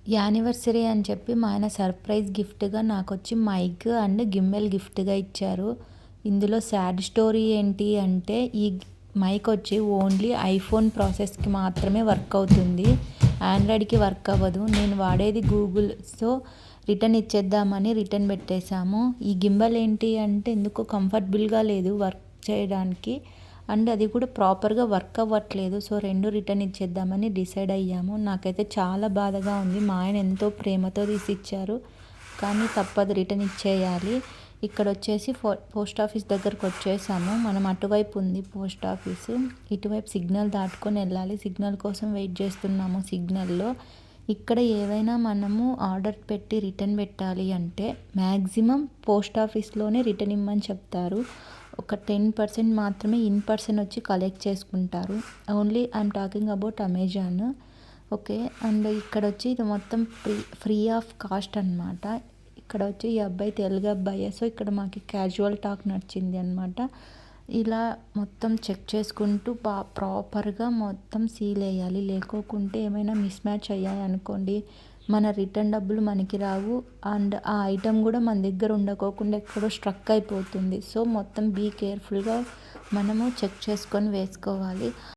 Anniversary అని చెప్పి మా ఆయన సర్ప్రైజ్ గిఫ్ట్‌గా నాకొచ్చి మైక్ అండ్ గిమ్మెల్ గిఫ్ట్‌గా ఇచ్చారు. ఇందులో సాడ్ స్టోరీ ఏంటి అంటే ఈ మైక్ వచ్చి ఓన్లీ ఐఫోన్ ప్రాసెస్‌కి మాత్రమే వర్క్ అవుతుంది. ఆండ్రాయిడ్‌కి వర్క్ అవ్వదు. నేను వాడేది గూగుల్. సో, రిటర్న్ ఇచ్చేద్దామని రిటర్న్ పెట్టేసాము. ఈ గింబల్ ఏంటి అంటే ఎందుకో కంఫర్టబుల్‌గా లేదు వర్క్ చేయడానికి. అండ్ అది కూడా ప్రాపర్‌గా వర్క్ అవ్వట్లేదు. సో, 2 రిటర్న్ ఇచ్చేద్దామని డిసైడ్ అయ్యాము. నాకైతే చాలా బాధగా ఉంది. మా ఆయన ఎంతో ప్రేమతో తీసిచ్చారు. కానీ తప్పదు, రిటర్న్ ఇచ్చేయాలి. ఇక్కడొచ్చేసి పోస్ట్ ఆఫీస్ దగ్గరకొచ్చేసాము. మనం అటువైపు ఉంది పోస్ట్ ఆఫీసు. ఇటువైపు సిగ్నల్ దాటుకొని వెళ్ళాలి. సిగ్నల్ కోసం వెయిట్ చేస్తున్నాము సిగ్నల్‌లో. ఇక్కడ ఏవైనా మనము ఆర్డర్ పెట్టి రిటర్న్ పెట్టాలి అంటే మ్యాక్సిమం పోస్ట్ ఆఫీస్‌లోనే రిటర్న్ ఇమ్మని చెప్తారు. ఒక 10% మాత్రమే ఇన్ పర్సన్ వచ్చి కలెక్ట్ చేసుకుంటారు. Only I'm talking about Amazon. Okay. And ఇక్కడొచ్చి ఇది మొత్తం ఫ్రీ ఆఫ్ కాస్ట్ అనమాట. ఇక్కడ వచ్చి ఈ అబ్బాయి తెలుగు అబ్బాయే. సో, ఇక్కడ మాకు క్యాజువల్ టాక్ నచ్చింది అనమాట. ఇలా మొత్తం చెక్ చేసుకుంటూ ప్రాపర్‌గా మొత్తం సీల్ వేయాలి. లేకోకుంటే ఏమైనా మిస్ మ్యాచ్ అయ్యాయనుకోండి, మన రిటర్న్ డబ్బులు మనకి రావు. అండ్ ఆ ఐటెమ్ కూడా మన దగ్గర ఉండకోకుండా ఎక్కడో స్ట్రక్ అయిపోతుంది. సో, మొత్తం బీ కేర్‌ఫుల్‌గా మనము చెక్ చేసుకొని వేసుకోవాలి.